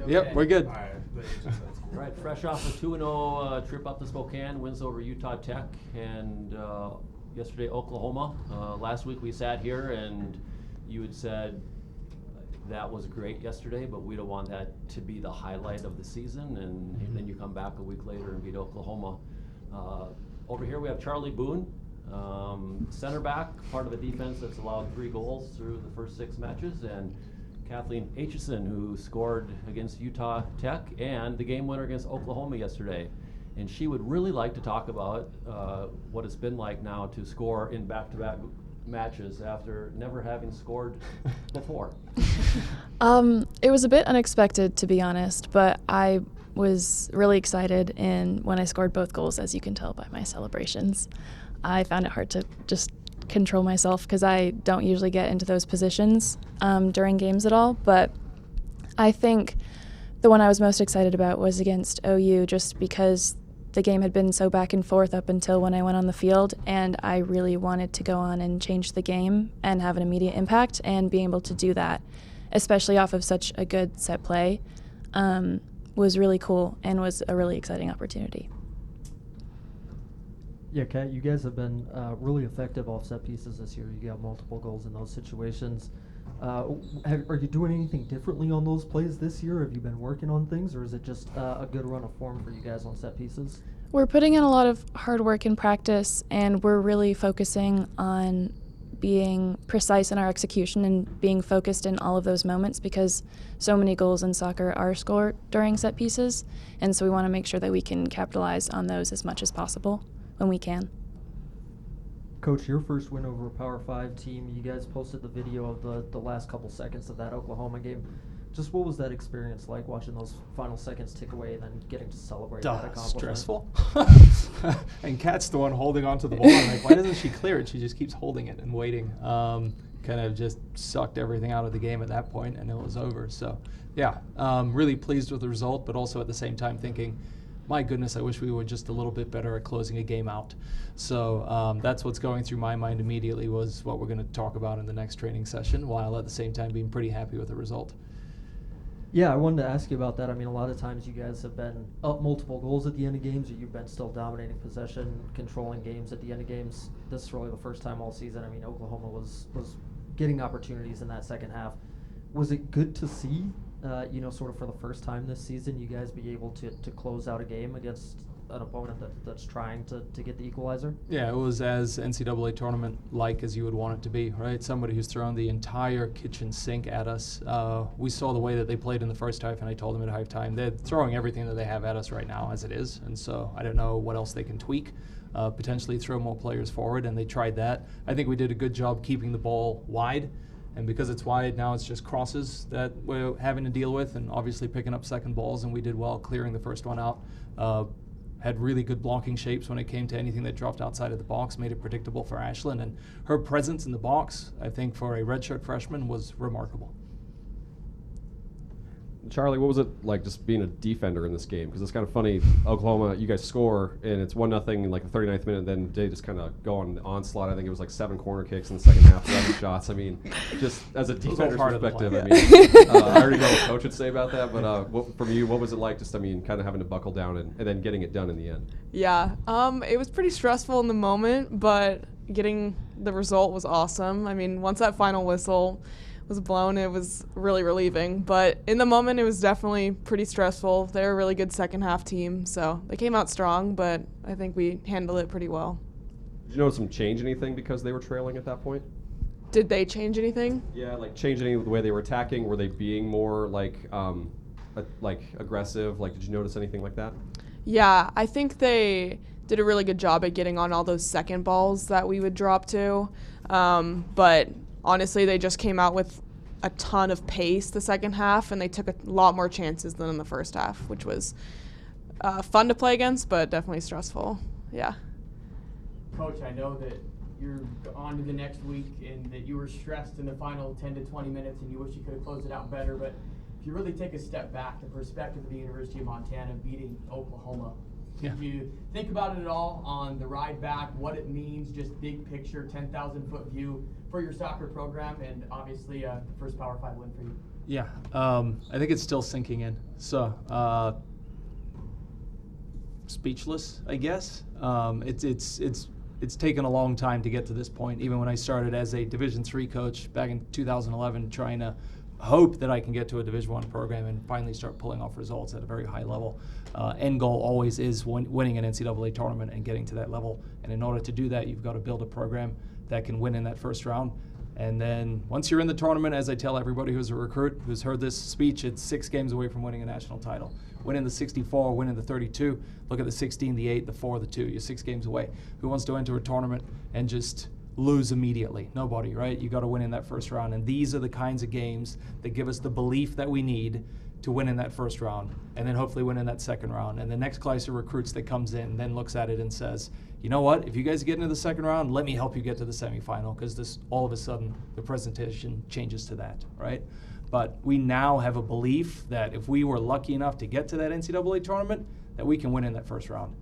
Yep, we're good. All right. All right, fresh off a 2-0 trip up to Spokane, wins over Utah Tech, and yesterday Oklahoma. Last week we sat here and you had said that was great yesterday, but we don't want that to be the highlight of the season, and then you come back a week later and beat Oklahoma. Over here we have Charlie Boone, center back, part of a defense that's allowed 3 goals through the first 6 matches, and Kathleen Aitchison, who scored against Utah Tech and the game winner against Oklahoma yesterday. And she would really like to talk about what it's been like now to score in back-to-back matches after never having scored before. It was a bit unexpected, to be honest, but I was really excited when I scored both goals, as you can tell by my celebrations. I found it hard to just control myself because I don't usually get into those positions during games at all, but I think the one I was most excited about was against OU, just because the game had been so back and forth up until when I went on the field, and I really wanted to go on and change the game and have an immediate impact, and being able to do that, especially off of such a good set play, was really cool and was a really exciting opportunity. Yeah, Kat, you guys have been really effective off set pieces this year. You got multiple goals in those situations. Are you doing anything differently on those plays this year? Have you been working on things, or is it just a good run of form for you guys on set pieces? We're putting in a lot of hard work and practice, and we're really focusing on being precise in our execution and being focused in all of those moments, because so many goals in soccer are scored during set pieces, and so we want to make sure that we can capitalize on those as much as possible when we can. Coach, your first win over a Power 5 team, you guys posted the video of the last couple seconds of that Oklahoma game. Just what was that experience like, watching those final seconds tick away and then getting to celebrate that accomplishment? Stressful. And Kat's the one holding onto the ball. I'm like, why doesn't she clear it? She just keeps holding it and waiting. Kind of just sucked everything out of the game at that point, and it was over. So, yeah, really pleased with the result, but also at the same time thinking, my goodness, I wish we were just a little bit better at closing a game out. So that's what's going through my mind immediately, was what we're going to talk about in the next training session, while at the same time being pretty happy with the result. Yeah, I wanted to ask you about that. I mean, a lot of times you guys have been up multiple goals at the end of games, or you've been still dominating possession, controlling games at the end of games. This is really the first time all season. I mean, Oklahoma was getting opportunities in that second half. Was it good to see, sort of for the first time this season, you guys be able to close out a game against an opponent that's trying to get the equalizer? Yeah, it was as NCAA tournament-like as you would want it to be, right? Somebody who's thrown the entire kitchen sink at us. We saw the way that they played in the first half, and I told them at halftime, they're throwing everything that they have at us right now as it is, and so I don't know what else they can tweak. Potentially throw more players forward, and they tried that. I think we did a good job keeping the ball wide, and because it's wide, now it's just crosses that we're having to deal with, and obviously picking up second balls, and we did well clearing the first one out. Had really good blocking shapes when it came to anything that dropped outside of the box, made it predictable for Ashlyn, and her presence in the box, I think, for a redshirt freshman was remarkable. Charlie, what was it like just being a defender in this game? Because it's kind of funny, Oklahoma, you guys score, and it's 1-0 in like the 39th minute, and then they just kind of go on onslaught. I think it was like 7 corner kicks in the second half, 11 shots. I mean, just as a defender's perspective, I mean, I already know what Coach would say about that, but from you, what was it like just, kind of having to buckle down and then getting it done in the end? Yeah, it was pretty stressful in the moment, but getting the result was awesome. I mean, once that final whistle was blown, it was really relieving, but in the moment it was definitely pretty stressful. They're a really good second half team, so they came out strong, but I think we handled it pretty well. Did you notice them change anything because they were trailing at that point? Did they change anything? Yeah, like change any of the way they were attacking? Were they being more aggressive? Like, did you notice anything like that? Yeah, I think they did a really good job at getting on all those second balls that we would drop to, but honestly, they just came out with a ton of pace the second half, and they took a lot more chances than in the first half, which was fun to play against, but definitely stressful. Yeah. Coach, I know that you're on to the next week and that you were stressed in the final 10 to 20 minutes and you wish you could have closed it out better, but if you really take a step back, the perspective of the University of Montana beating Oklahoma, Yeah. Did you think about it at all on the ride back, what it means, just big picture, 10,000-foot view for your soccer program, and obviously the first Power 5 win for you? Yeah, I think it's still sinking in. So, speechless, I guess. It's taken a long time to get to this point. Even when I started as a Division III coach back in 2011, trying to hope that I can get to a Division I program and finally start pulling off results at a very high level. End goal always is winning an NCAA tournament and getting to that level. And in order to do that, you've got to build a program that can win in that first round. And then once you're in the tournament, as I tell everybody who's a recruit who's heard this speech, it's 6 games away from winning a national title. Winning the 64, winning the 32, look at the 16, the 8, the 4, the 2. You're 6 games away. Who wants to enter a tournament and just lose immediately? Nobody, right? You got to win in that first round. And these are the kinds of games that give us the belief that we need to win in that first round and then hopefully win in that second round. And the next class of recruits that comes in then looks at it and says, you know what, if you guys get into the second round, let me help you get to the semifinal, because this all of a sudden the presentation changes to that, right? But we now have a belief that if we were lucky enough to get to that NCAA tournament, that we can win in that first round.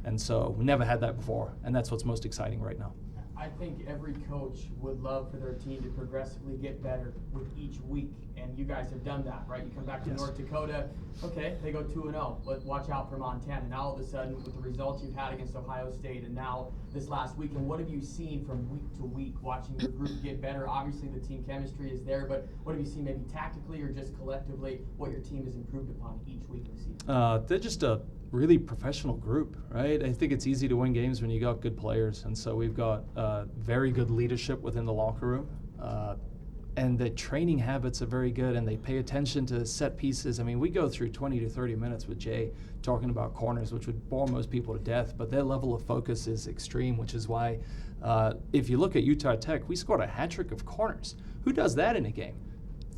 And so we never had that before, and that's what's most exciting right now. I think every coach would love for their team to progressively get better with each week, and you guys have done that, right? You come back to North Dakota, okay, they go 2-0. But watch out for Montana. Now all of a sudden, with the results you've had against Ohio State, and now this last week, and what have you seen from week to week, watching your group get better? Obviously, the team chemistry is there, but what have you seen, maybe tactically or just collectively, what your team has improved upon each week of the season? They're just a really professional group, right? I think it's easy to win games when you got good players, and so we've got very good leadership within the locker room, and the training habits are very good, and they pay attention to set pieces. I mean, we go through 20 to 30 minutes with Jay talking about corners, which would bore most people to death, but their level of focus is extreme, which is why if you look at Utah Tech, we scored a hat trick of corners. Who does that in a game?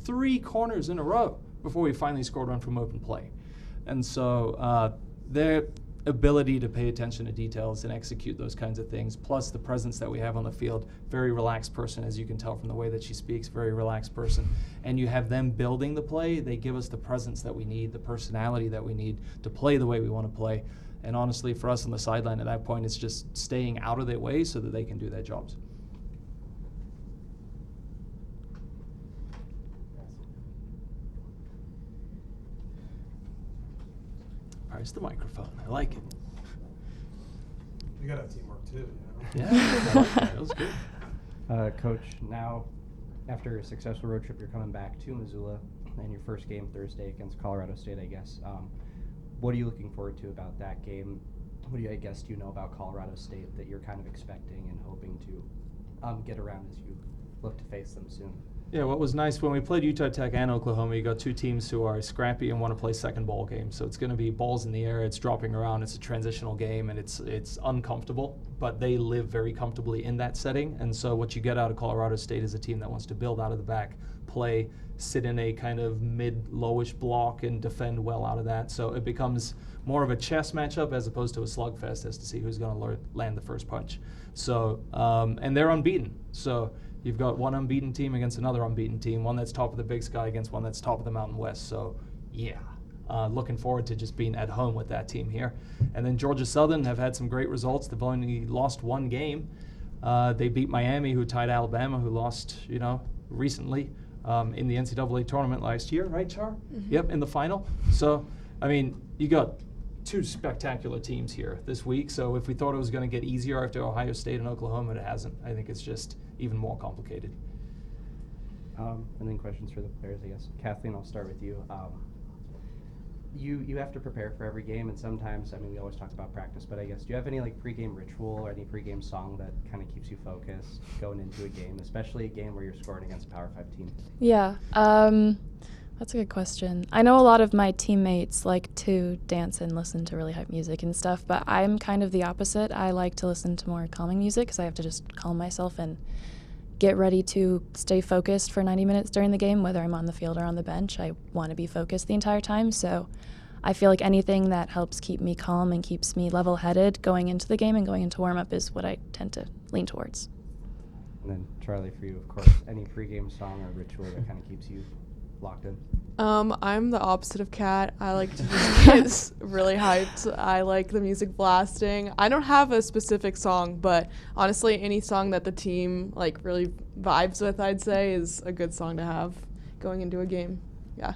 3 corners in a row before we finally scored one from open play. And so their ability to pay attention to details and execute those kinds of things, plus the presence that we have on the field, very relaxed person, as you can tell from the way that she speaks, very relaxed person. And you have them building the play, they give us the presence that we need, the personality that we need to play the way we want to play. And honestly, for us on the sideline at that point, it's just staying out of their way so that they can do their jobs. Where's the microphone? I like it. You gotta have teamwork too, you know? Yeah, I like that. That was good. Coach, now after a successful road trip, you're coming back to Missoula and your first game Thursday against Colorado State, I guess. What are you looking forward to about that game? What do you know about Colorado State that you're kind of expecting and hoping to get around as you look to face them soon? Yeah, what was nice when we played Utah Tech and Oklahoma, you got 2 teams who are scrappy and want to play second ball game. So it's going to be balls in the air, it's dropping around, it's a transitional game, and it's uncomfortable, but they live very comfortably in that setting. And so what you get out of Colorado State is a team that wants to build out of the back, play, sit in a kind of mid-lowish block and defend well out of that. So it becomes more of a chess matchup as opposed to a slugfest as to see who's going to land the first punch. So, and they're unbeaten. So you've got one unbeaten team against another unbeaten team, one that's top of the Big Sky against one that's top of the Mountain West. So, yeah, looking forward to just being at home with that team here. And then Georgia Southern have had some great results. They've only lost 1 game. They beat Miami, who tied Alabama, who lost, recently in the NCAA tournament last year, right, Char? Mm-hmm. Yep, in the final. So, I mean, you got 2 spectacular teams here this week. So if we thought it was going to get easier after Ohio State and Oklahoma, it hasn't. I think it's just even more complicated. And then questions for the players, I guess. Kathleen, I'll start with you. You have to prepare for every game, and sometimes, we always talk about practice, but I guess, do you have any pregame ritual or any pregame song that kind of keeps you focused going into a game, especially a game where you're scoring against a Power 5 team? Yeah, that's a good question. I know a lot of my teammates like to dance and listen to really hype music and stuff, but I'm kind of the opposite. I like to listen to more calming music because I have to just calm myself and get ready to stay focused for 90 minutes during the game, whether I'm on the field or on the bench. I want to be focused the entire time, so I feel like anything that helps keep me calm and keeps me level-headed going into the game and going into warm-up is what I tend to lean towards. And then, Charlie, for you, of course, any pregame song or ritual that kind of keeps you locked in? I'm the opposite of Kat. I like to just get really hyped. I like the music blasting. I don't have a specific song, but honestly, any song that the team really vibes with, I'd say, is a good song to have going into a game. yeah.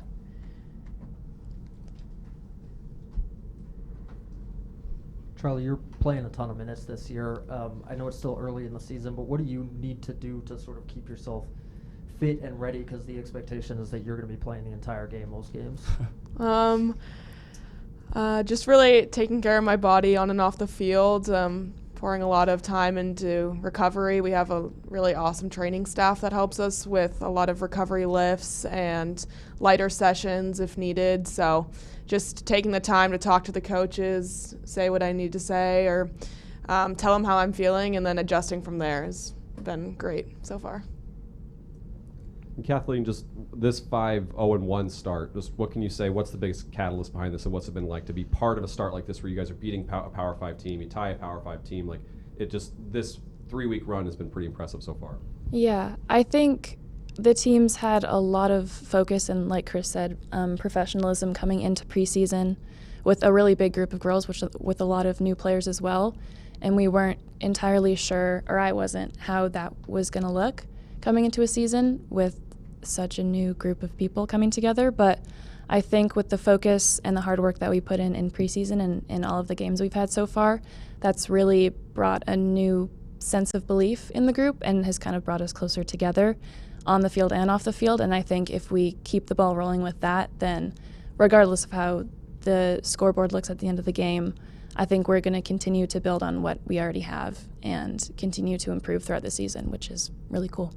Charlie, you're playing a ton of minutes this year. I know it's still early in the season, but what do you need to do to sort of keep yourself fit and ready? Because the expectation is that you're going to be playing the entire game, most games. Just really taking care of my body on and off the field, pouring a lot of time into recovery. We have a really awesome training staff that helps us with a lot of recovery lifts and lighter sessions if needed. So just taking the time to talk to the coaches, say what I need to say, or tell them how I'm feeling, and then adjusting from there has been great so far. And Kathleen, just this 5-0-1 start, just what can you say? What's the biggest catalyst behind this, and what's it been like to be part of a start like this where you guys are beating a Power 5 team, you tie a Power 5 team? Like, it just, this 3-week run has been pretty impressive so far. Yeah, I think the teams had a lot of focus and, like Chris said, professionalism coming into preseason with a really big group of girls, with a lot of new players as well. And we weren't entirely sure, or I wasn't, how that was going to look coming into a season with such a new group of people coming together. But I think with the focus and the hard work that we put in preseason and in all of the games we've had so far, that's really brought a new sense of belief in the group and has kind of brought us closer together on the field and off the field. And I think if we keep the ball rolling with that, then regardless of how the scoreboard looks at the end of the game, I think we're going to continue to build on what we already have and continue to improve throughout the season, which is really cool.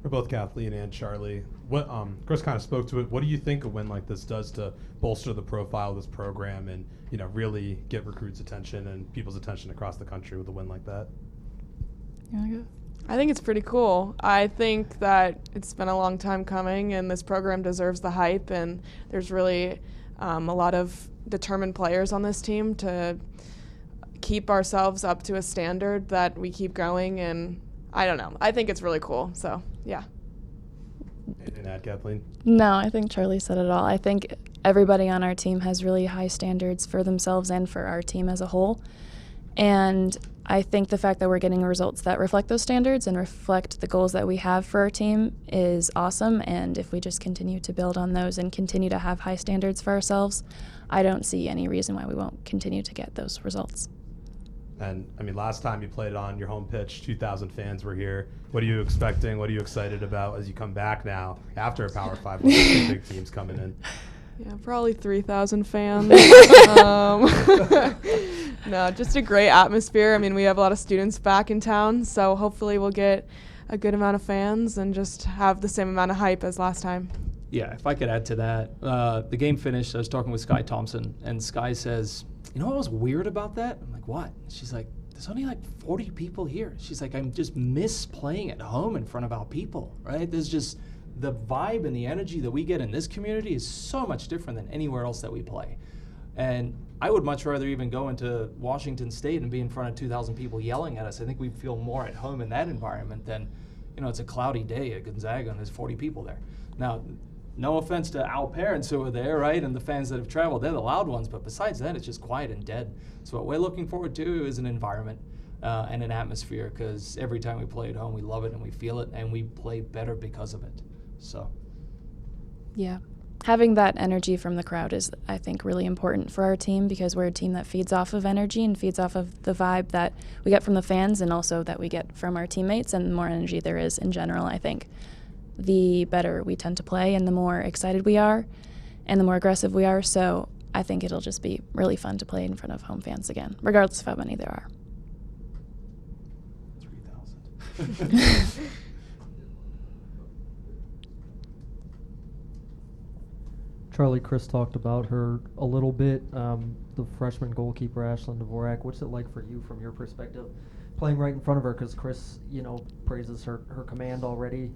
For both Kathleen and Charlie, what Chris kind of spoke to it. What do you think a win like this does to bolster the profile of this program and, you know, really get recruits' attention and people's attention across the country with a win like that? You want to go? I think it's pretty cool. I think that it's been a long time coming, and this program deserves the hype, and there's really a lot of determined players on this team to keep ourselves up to a standard that we keep going, and I don't know. I think it's really cool, so yeah. Anything to add, Kathleen? No, I think Charlie said it all. I think everybody on our team has really high standards for themselves and for our team as a whole. And I think the fact that we're getting results that reflect those standards and reflect the goals that we have for our team is awesome. And if we just continue to build on those and continue to have high standards for ourselves, I don't see any reason why we won't continue to get those results. And, I mean, last time you played on your home pitch, 2,000 fans were here. What are you expecting? What are you excited about as you come back now after a Power 5 with two big teams coming in? Yeah, probably 3,000 fans. No, just a great atmosphere. I mean, we have a lot of students back in town, so hopefully we'll get a good amount of fans and just have the same amount of hype as last time. Yeah, if I could add to that, the game finished, I was talking with Sky Thompson, and Sky says, you know what was weird about that? I'm like, what? She's like, there's only like 40 people here. She's like, I just miss playing at home in front of our people, right? There's just the vibe and the energy that we get in this community is so much different than anywhere else that we play. And I would much rather even go into Washington State and be in front of 2,000 people yelling at us. I think we feel more at home in that environment than, you know, it's a cloudy day at Gonzaga and there's 40 people there. Now, no offense to our parents who are there, right, and the fans that have traveled, they're the loud ones, but besides that, it's just quiet and dead. So what we're looking forward to is an environment and an atmosphere, because every time we play at home, we love it and we feel it, and we play better because of it. So. Yeah. Having that energy from the crowd is, I think, really important for our team, because we're a team that feeds off of energy and feeds off of the vibe that we get from the fans and also that we get from our teammates, and the more energy there is in general, I think, the better we tend to play and the more excited we are and the more aggressive we are. So I think it'll just be really fun to play in front of home fans again, regardless of how many there are. 3,000. Charlie, Chris talked about her a little bit. The freshman goalkeeper, Ashlyn Dvorak. What's it like for you from your perspective, playing right in front of her? Because Chris, you know, praises her command already.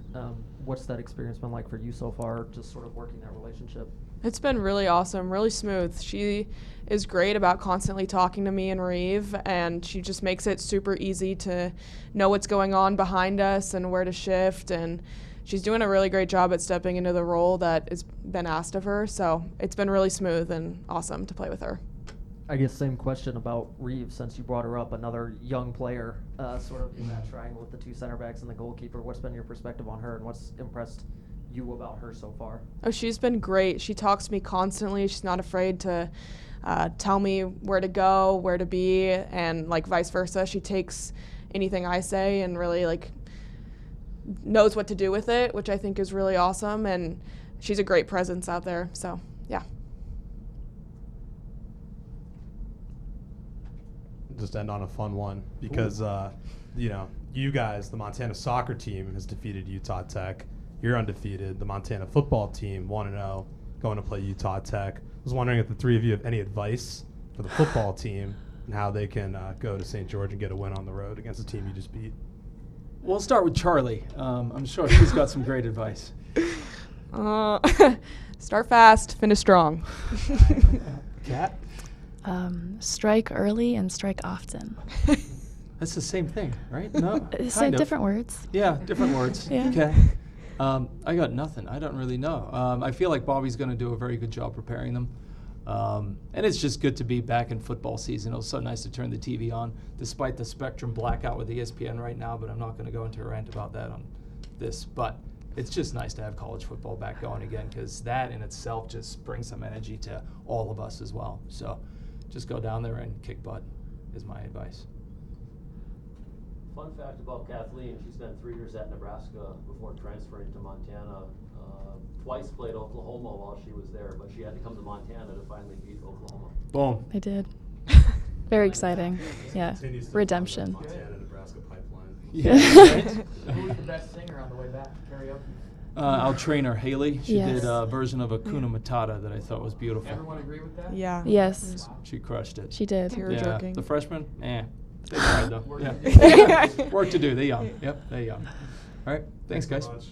What's that experience been like for you so far, just sort of working that relationship? It's been really awesome, really smooth. She is great about constantly talking to me and Reeve, and she just makes it super easy to know what's going on behind us and where to shift, and she's doing a really great job at stepping into the role that has been asked of her. So it's been really smooth and awesome to play with her. I guess same question about Reeve, since you brought her up, another young player sort of in that triangle with the two center backs and the goalkeeper. What's been your perspective on her, and what's impressed you about her so far? Oh, she's been great. She talks to me constantly. She's not afraid to tell me where to go, where to be, and like vice versa. She takes anything I say and really like knows what to do with it, which I think is really awesome. And she's a great presence out there. So yeah. Just end on a fun one because you guys, the Montana soccer team has defeated Utah Tech. You're undefeated. The Montana football team 1-0, going to play Utah Tech. I was wondering if the three of you have any advice for the football team and how they can go to St. George and get a win on the road against the team you just beat. We'll start with Charlie. I'm sure she's got some great advice. Start fast, finish strong. Kat? Strike early and strike often. That's the same thing, right? No, Say kind of. different words. Yeah, different words. Yeah. Okay. I got nothing. I don't really know. I feel like Bobby's going to do a very good job preparing them. And it's just good to be back in football season. It was so nice to turn the TV on, despite the Spectrum blackout with ESPN right now, but I'm not going to go into a rant about that on this. But it's just nice to have college football back going again, because that in itself just brings some energy to all of us as well. So just go down there and kick butt is my advice. Fun fact about Kathleen, she spent 3 years at Nebraska before transferring to Montana. Twice played Oklahoma while she was there, but she had to come to Montana to finally beat Oklahoma. Boom. I did. Very exciting. Yeah. Continues to Redemption. fund the Montana-Nebraska pipeline. Yeah. Right? Who was the best singer on the way back? Karaoke. Our trainer, Haley, she Yes. did a version of Hakuna Matata that I thought was beautiful. Everyone agree with that? Yeah. Yes, She crushed it. she did. Tear Yeah, jerking. the freshmen, they tried though. Work Yeah. to do. Work to do. They're young. Yep, they're young. All right, thanks guys. so much.